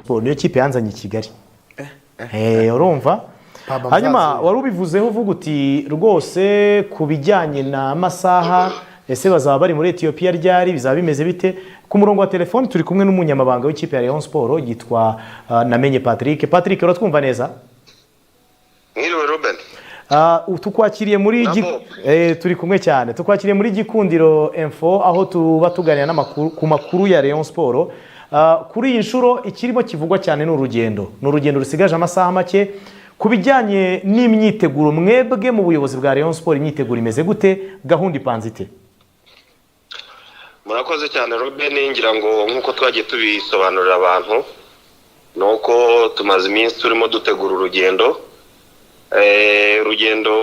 Sport niyo kipe yanzanye i Kigali urumva hanyuma wari ubivuzeho uvuga uti rwose kubijyanye na masaha ese bazaba bari muri Ethiopia ryari bizaba bimeze bite ku murongo wa telefone turi kumwe n'umunyamabanga w'ikipe ya Rayon Sport yitwa Namenye Patrick uratwumva neza Mwiriwe Ruben tukwakiriye muri turi kumwe cyane tukwakiriye muri Gikundiro Info aho tuba tuganira n'amakuru ku makuru ya Rayon Sport kuri iyi nshuro ikirimo kivugwa cyane n'urugendo rusigaje amasaha make kubijyanye n'imyiteguro mwebwe mu buyobozi bwa Rayon Sport imyiteguro imeze gute gahunda ipanze ite Murakoze cyane Ruben ngira ngo nkuko twagiye tubisobanurira abantu nuko tumaze iminsi turimo dutegura urugendo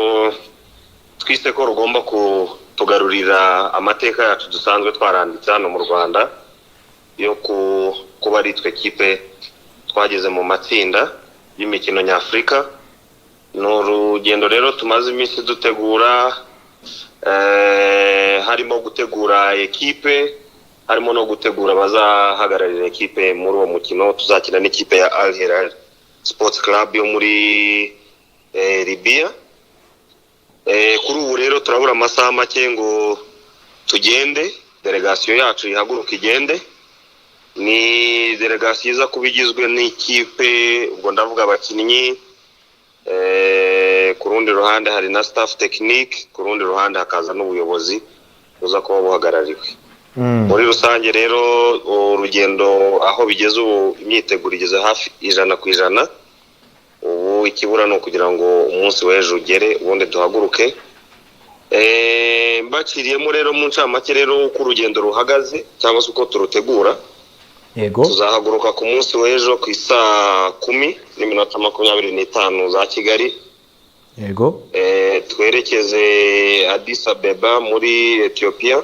twise ko rugomba kutugarurira amateka yacu dusanzwe twaranditse hano mu Rwanda yo kuba ari twe kipe twageze mu matsinda y'imikino nyafrika n'urugendo rero tumaze iminsi dutegura harimo gutegura ekipe harimo no gutegura bazahagararira ekipe muri uwo mukino tuzakina n'ikipe ya Al Hilal Sports Club yo muri Libya kuri ubu rero turabura amasaha make ngo tugende delegation yacu ihaguruka igende ni delegation iza kubigizwe n'ikipe ubwo ndavuga abakinnyi ku rundi ruhande hari na staff technique ku rundi ruhande hakaza n'ubuyobozi uza kuba buhagarariwe muri rusange rero urugendo aho bigeze ubu imyiteguro igeze hafi 100% ubu ikibura no kugira ngo umunsi w'ejo ugere ubundi duhaguruke mbakiriyemo rero mu ncamake rero uko urugendo ruhagaze cyangwa se uko turutegura yego tuzahaguruka ku munsi w'ejo ku isaa 10:25 za Kigali yego twerekeze Addis Abeba muri Ethiopia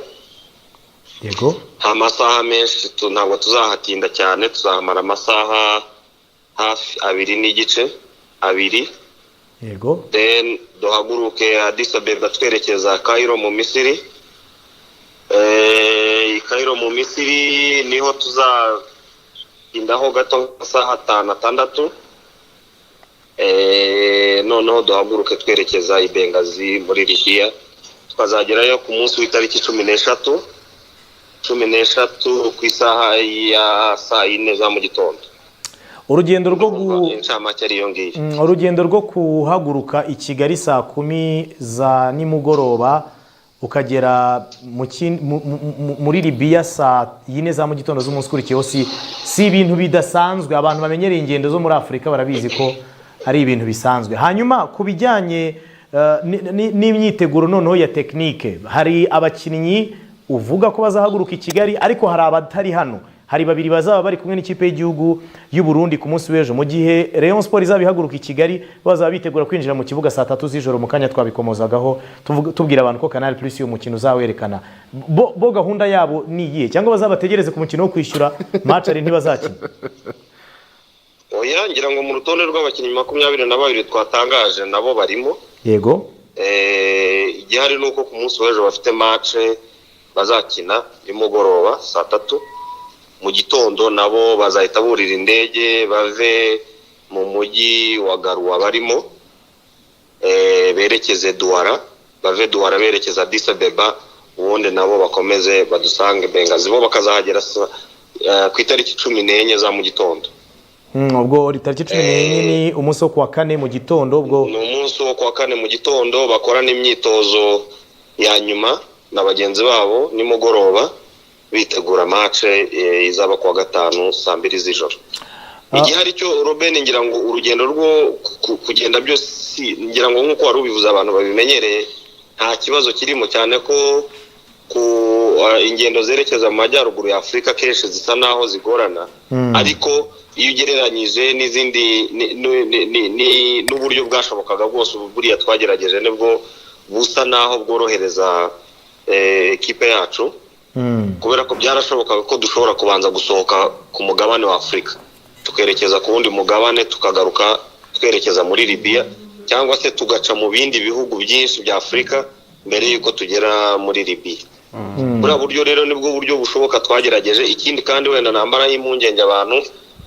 yego amasaha menshi ntabwo tuzahatinda cyane tuzahamara amasaha hafi 2 n'igice 2 yego then duhaguruke Addis Abeba twerekeza Cairo mu Misiri Cairo mu Misiri niho tuzaindaho gato saha 5-6 noneho duhaguruke twerekeza i Benghazi muri Libya tukazagerayo ku munsi w'itariki 13 ku isaha ya saa 4 za mu gitondo urugendo rwo kuhaguruka i Kigali saa 10 za nimugoroba ukagera muri Libya saa 4 za mu gitondo z'umunsi ukurikiyeho si ibintu bidasanzwe abantu bamenyereye ingendo zo muri Afrika barabizi ko ari ibintu bisanzwe hanyuma kubijyanye n'imyiteguro noneho ya technique hari abakinnyi uvuga ko bazahaguruka i Kigali ariko hari abatari hano hari babiri bazaba bari kumwe n'ikipe y'igihugu y'u Burundi ku munsi w'ejo mu gihe Rayon Sport izabihaguruka i Kigali bazaba bitegura kwinjira mu kibuga saa 3 z'ijoro mu kanya twabikomozagaho tubwira abantu ko Canal Plus uyu mukino uzawerekana bo gahunda yabo ni iyihe cyangwa bazabategereze ku mukino wo kwishyura match ari ntibazakina oya ngira ngo mu rutonde rw'abakinnyi 22 twatangaje nabo barimo yego igihari nuko ku munsi w'ejo bafite match bazakina imugoroba saa 3 mu gitondo nabo bazahita burira indege bave mu mujyi wa Garoua barimo berekeze Douala berekeza Addis Abeba ubundi nabo bakomeze badusange Benghazi bo bakazahagera ku itariki 14 za mu gitondo ubwo itariki 14 ni umunsi wo kuwa 4 mu gitondo ubwo ni umunsi wo kuwa 4 mu gitondo bakora n'imyitozo ya nyuma na bagenzi babo nimugoroba bitegura match izaba kuwa 5 saa 2 z'ijoro igihari cyo Robin ngira ngo urugendo rwo kugenda byose ngira ngo nkuko wari ubivuze abantu babimenyereye nta kibazo kirimo cyane ko ingendo zerekeza mu majyaruguru ya Afrika kenshi zisa naho zigorana ariko iyo ugereranyije n'izindi n'uburyo bwashobokaga bwose buriya twagerageje nibwo busa naho bworohereza ekipe yacu kubera ko byarashobokaga ko dushobora kubanza gusohoka ku mugabane wa Afrika tukerekeza ku wundi mugabane tukagaruka twerekeza muri Libya cyangwa se tugaca mu bindi bihugu byinshi bya Afrika mbere yuko tugera muri Libya buriya buryo rero nibwo buryo bushoboka twagerageje ikindi kandi wenda nambara impungenge abantu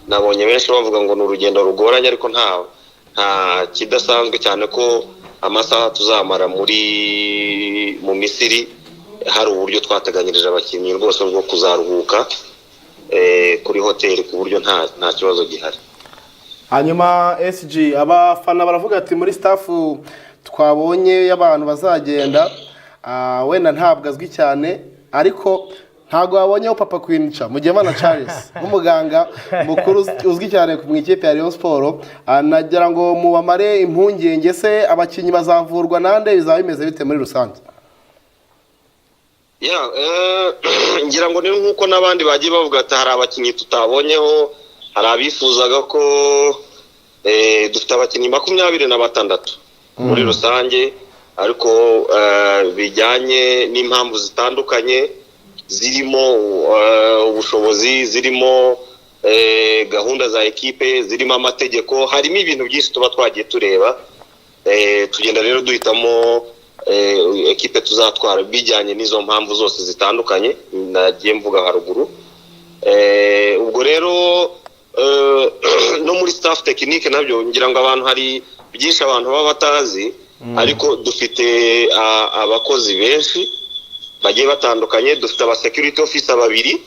nabonye benshi bavuga ngo ni urugendo rugoranye ariko nta kidasanzwe cyane ko amasaha tuzamara mu Misiri hari uburyo twateganyirije abakinnyi rwose bwo kuzaruhuka kuri hoteli ku buryo nta kibazo gihari. Hanyuma SG abafana baravuga ati muri staff twabonye y'abantu bazagenda wenda ntabwo azwi cyane ariko ntago wabonyeho Papa Quinca Mugemana Charles nk'umuganga mukuru uzwi cyane mu ikipe ya Rayon Sport, nagira ngo mubamare impungenge se abakinnyi bazavurwa nande bizaba bimeze bite muri rusange? ngira ngo ni nkuko n'abandi bagiye bavuga ati hari abakinnyi tutabonyeho, hari abifuzaga ko dufite abakinnyi 26 muri rusange ariko bijyanye n'impamvu zitandukanye zirimo ubushobozi, zirimo gahunda za ekipe, zirimo amategeko, harimo ibintu byinshi tuba twagiye tureba, tugenda rero duhitamo ekipe tuzatwara bijyanye n'izo mpamvu zose zitandukanye nagiye mvuga haruguru. Ubwo rero no muri staff technique nabyo ngira ngo abantu hari byinshi abantu baba batazi, ariko dufite abakozi benshi bagiye batandukanye. Dufite aba security officer 2,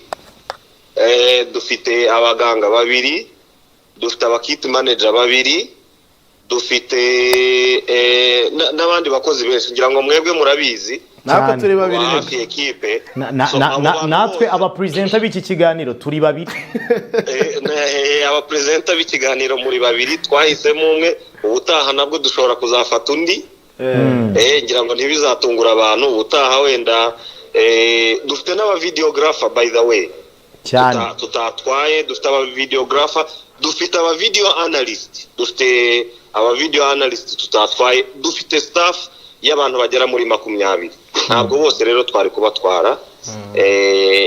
dufite abaganga 2, dufite aba kit manager 2, dufite n'abandi bakozi benshi ngira ngo mwebwe murabizi. Natwe turi 2 hafi ekipe natwe aba presenter b'iki kiganiro turi 2. Aba presenter b'ikiganiro muri 2 twahisemo umwe, ubutaha nabwo dushobora kuzafata undi. Ngira ngo ntibizatungura abantu ubutaha wenda. Dufite n'aba videographer by the way cyane tutatwaye, dufite aba videographer, dufite aba video analyst, dufite aba video analyst tutatwaye, dufite staff y'abantu bagera muri 20. Ntabwo bose rero twari kubatwara.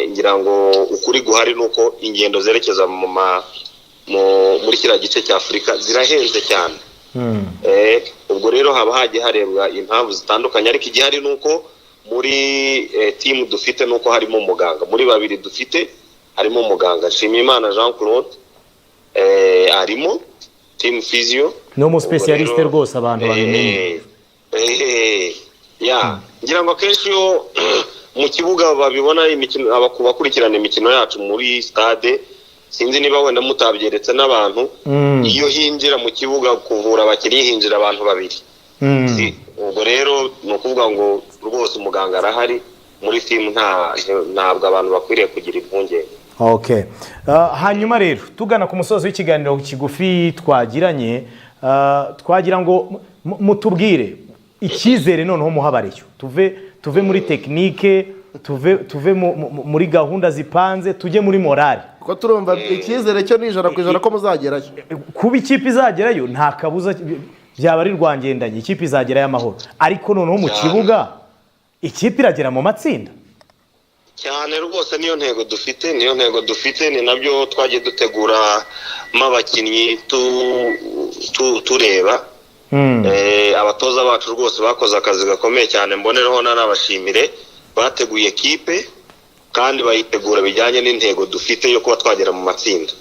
Ngira ngo ukuri guhari nuko ingendo zerekeza muri kira gice cya Afrika zirahenze cyane. Ubwo rero haba hagiye harebwa impamvu zitandukanye, ariko igihari nuko muri team dufite nuko harimo umuganga. Muri 2 dufite harimo umuganga Nshimiyimana Jean Claude, arimo team physio no mu specialiste rwose abantu babimenye. Ngira ngo kenshi yo mu kibuga babibona imikino abakurikirana imikino yacu muri stade, sinzi niba wenda mutabyeretse n'abantu. Iyo hinjira mu kibuga kuvura abakinnyi hinjira abantu 2. Ubwo rero ni ukuvuga ngo rwose umuganga arahari muri team, ntabwo abantu bakwiriye kugira impungenge. Okay. Hanyuma rero tugana ku musozo w'ikiganiro kigufi twagiranye, twagira ngo mutubwire icyizere noneho muhabareyo, tuve muri technique, tuve muri gahunda zipanze, tujye muri morale, ko turumva icyizere cyo nijana ku ijana ko muzagerayo. Kuba ikipe izagerayo nta kabuza, byaba ari rwangendanye, ikipe izagerayo amahoro, ariko noneho mu kibuga ikipe iragera mu matsinda cyane rwose. Niyo ntego dufite, ni nabyo twagiye dutegura abakinnyi tureba. Abatoza bacu rwose bakoze akazi gakomeye cyane, mbonereho n'abashimire, bateguye ekipe kandi bayitegura bijyanye n'intego dufite yo kuba twagera mu matsinda.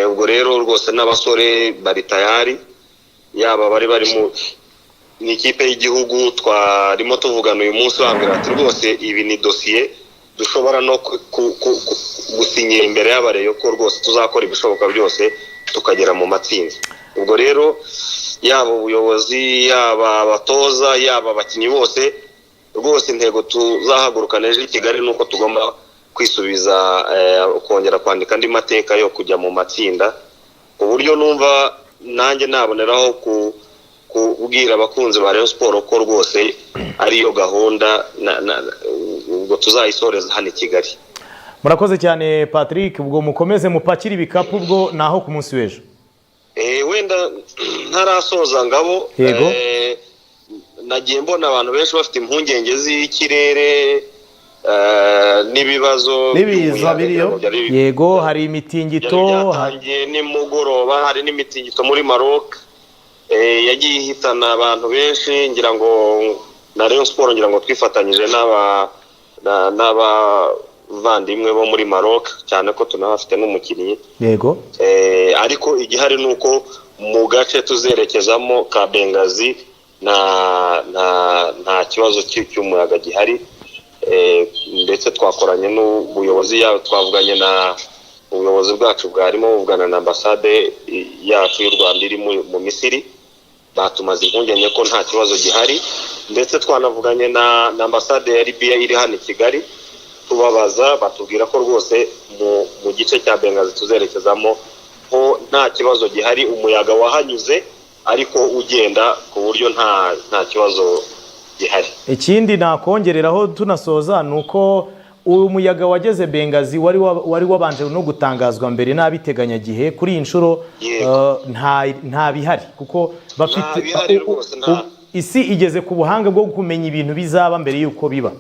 Ubwo rero rwose n'abasore bari tayari, yaba bari mu n'ikipe y'igihugu twarimo tuvugana uyu munsi bambwira ati rwose ibi ni dosiye dushobora no gusinyira imbere y'abareyo ko rwose tuzakora ibishoboka byose tukagera mu matsinda. Ubwo rero yaba ubuyobozi, yaba abatoza, yaba abakinnyi bose, rwose intego tuzahagurukana ejo i Kigali nuko tugomba kwisubiza kongera kwandika andi mateka yo kujya mu matsinda. Uburyo numva nanjye naboneraho kubwira abakunzi ba Rayon Sport ko rwose ariyo gahunda ubwo tuzayisoreza hano i Kigali. Murakoze cyane Patrick, ubwo mukomeze mupakira ibikapu ubwo naho ku munsi w'ejo. Wenda ntarasoza ngabo, nagiye mbona abantu benshi bafite impungenge z'ikirere n'ibibazo n'ibiza biriyo. Yego, hari imitingito, hagiye nimugoroba hari n'imitingito muri Maroc yagiye ihitana abantu benshi. Ngira ngo na Rayon Sport ngira ngo twifatanyije n'abavandimwe bo muri Maroc cyane ko tunabafite n'umukinnyi yego ariko igihari nuko mu gace tuzerekezamo ka Benghazi nta kibazo cy'umuyaga gihari ndetse twakoranye n'ubuyobozi twavuganye na ubuyobozi bwacu bwarimo buvugana na ambasade yacu y'u Rwanda iri mu Misiri batumaze impungenge ko nta kibazo gihari ndetse twanavuganye na ambasade ya Libya iri hano i Kigali tubabaza batubwira ko rwose mu gice cya Benghazi tuzerekezamo ho nta kibazo gihari umuyaga wahanyuze ariko ugenda ku buryo nta kibazo gihari. Ikindi nakongereraho tunasoza nuko uyu muyaga wageze Benghazi wari wabanje no gutangazwa mbere n'abiteganya gihe kuri iyi nshuro nta bihari kuko bafite isi igeze ku buhanga bwo kumenya ibintu bizaba mbere yuko biba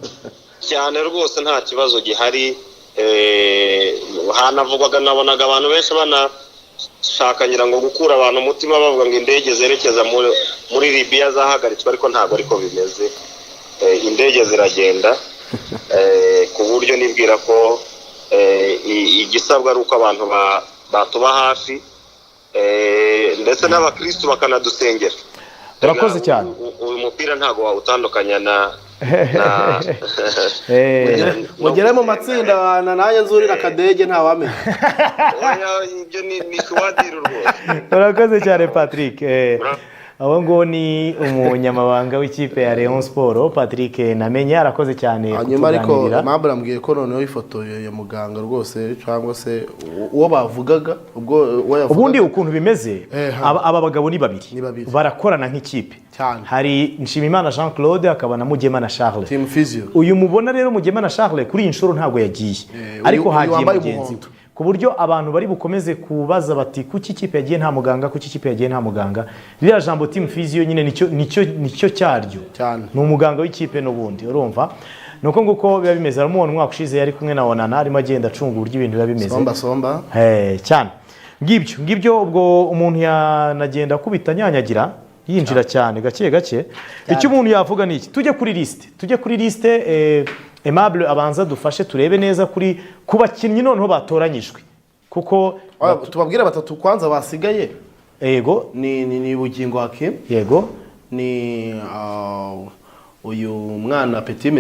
cyane rwose nta kibazo gihari. Hanavugwaga nabonaga abantu benshi banashakanyira ngo gukura abantu umutima bavuga ngo indege zerekeza muri Libya zahagaritswe ariko ntabwo ariko bimeze. Indege ziragenda ku buryo nibwira ko igisabwa ari uko abantu batuba hafi ndetse n'abakristo bakanadusengera. Urakoze cyane. Uyu mupira ntabwo wawutandukanya mugere mu matsinda nanjye nzurira akadege ntawamenya. Ibyo ni swadiri rwose. Urakoze cyane Patrick. Abo ngo ni umunyamabanga w'ikipe ya Rayon Sport Patrick Namenye arakoze cyane. Hanyuma ariko Mabra ambwiye ko noneho ifoto ya muganga rwose cyangwa se uwo bavugaga ubundi ukuntu bimeze aba bagabo ni babiri barakorana nk'ikipe. Hari Nshimimana Jean Claude akaba na Mugemana Charles team physio. Uyu mubona rero Mugemana Charles kuri inshuro ntabwo yagiye ariko hagiye mugenzi ku buryo abantu bari bukomeze kubaza bati kuki ikipe yagiye nta muganga kuki ikipe yagiye nta muganga. Ririya jambo team physio nyine nicyo cyaryo ni umuganga w'ikipe n'ubundi urumva nuko nguko biba bimeze. Aramubona umwaka ushize yari kumwe na Onana arimo agenda acunga uburyo ibintu biba bimeze somba cyane ngibyo ubwo umuntu yanagenda kubita nyanyagira yinjira cyane gake icyo umuntu yavuga ni iki tujye kuri liste Aimable abanza dufashe turebe neza kuri kubakinnyi noneho batoranyijwe kuko tubabwira batatu kwanza basigaye. Yego ni Bugingo Hakim, yego ni uyu mwana Petit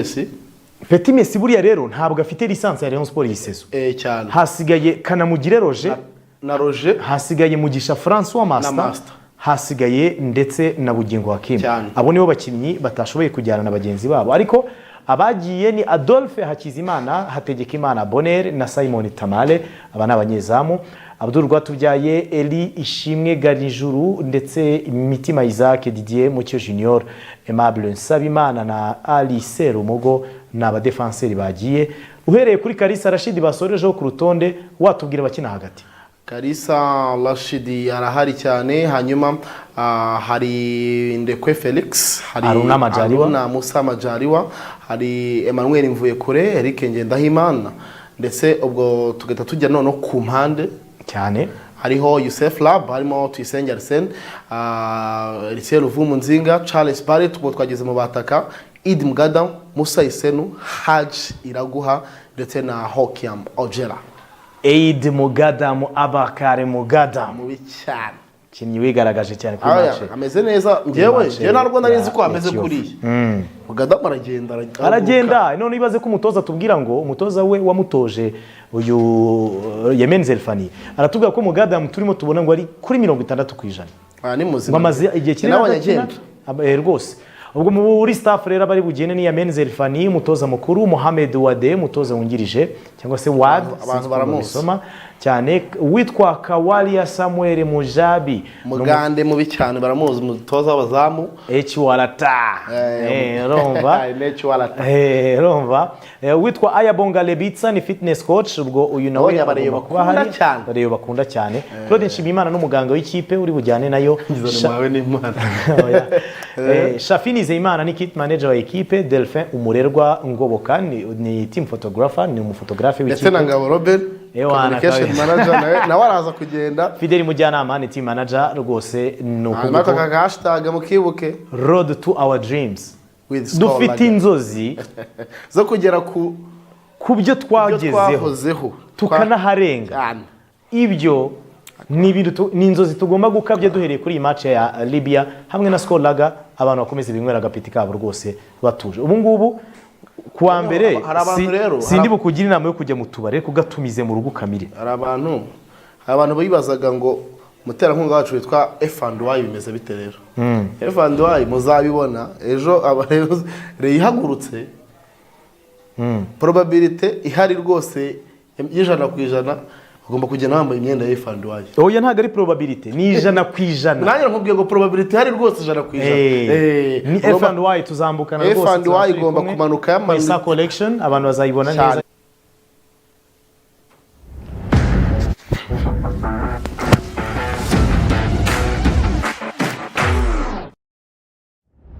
Messi buriya rero ntabwo afite lisansi ya Rayon Sport yisezo cyane. Hasigaye Kanamugire Roger na Roger, hasigaye Mugisha François Master, hasigaye ndetse na Bugingo Hakim. Abo nibo bakinnyi batashoboye kujyana na bagenzi babo ariko abagiye ni Adolphe Hakizimana, Hategekimana Bonheur na Simon Tamale. Aba ni abanyezamu. Abdul Rwatubyaye, Eli Ishimwe Garijuru ndetse Mitima Isaac, Didier Mucyo Junior, Aimable Nsabimana na Ali Serumogo na abadefenseri bagiye. Uhereye kuri Kalisa Rashid basorejeho ku rutonde watubwira bakina hagati. Kalisa Rashid arahari cyane. Hanyuma hari Ndekwe Felix, hari Aruna Musa Majaliwa, hari Emmanuel Mvuyekure, Eric Ngendahimana ndetse ubwo tugahita tujya none ku mpande cyane. Hariho Youssef Lab, harimo Tuyisenge Arsene, Richel Ruvumu Nzinga, Charles Barret. Ubwo twageze mu bataka Idi Mugada, Musa Isenu, Haji Iraguha ndetse na Hokiam Ojera. Eid Mugadamu Abakare Mugadamu mubi cyane kinyi wigaragaje cyane kuri match. Ameze neza njyewe narwo narizi ko ameze kuri Mugadamu aragenda none ibaze ko umutoza tubwira ngo umutoza we wamutoje uyu Yemen Zelfani aratubwira ko Mugadamu turimo tubona ngo ari kuri 60%. Ni muzima bamaze igihe kinini rwose. Ubwo muri staff rero bari bugene ni Yemen Zelfani, umutoza mukuru Mohamed Wade, umutoza wungirije cyangwa se Wad abantu baramusoma cyane, witwa Kawalia Samuel Mujabi Mugande mubi cyane baramuzi, umutoza w'abazamu Warata romba witwa Ayabonga Lebitsa ni fitness coach. Ubwo uyu nawe bakunda cyane. Claude Nshimiyimana n'umuganga w'ikipe uri bujyane nayo. Shafini Zeimana ni kit manager wa equipe. Delphin Umurerwa Ngoboka ni team photographer, ni umufotografe w'ikipe. Ndetse na Ngabo Robert communication manager nawe araza kugenda. Fideli Mujyanama ni team manager rwose. Nuko hashtag mukibuke road to our dreams. Dufite inzozi zo kugera ku ku byo twagezeho tukanaharenga. Ibyo ni inzozi tugomba gukabya duhereye kuri iyi match ya Libya hamwe na Skolaga, abantu bakomeza binywera agapiti kabo rwose batuje. Ubu ngubu kuwa mbere sindi bukugira inama yo kujya mu tubare kugatumize mu rugo kamire. Hari abantu bibazaga ngo muterankunga wacu witwa F&Y bimeze bite rero? F&Y muzabibona ejo ihagurutse, probability ihari rwose y'100% ugomba kugenda wambaye imyenda ya F&Y. Oya ntago ari probability, ni 100%. Nanjye nkubwiye ngo probability ihari rwose 100%. Ni F&Y tuzambukana rwose. F&Y igomba kumanuka yamanuka collection, abantu bazayibona neza.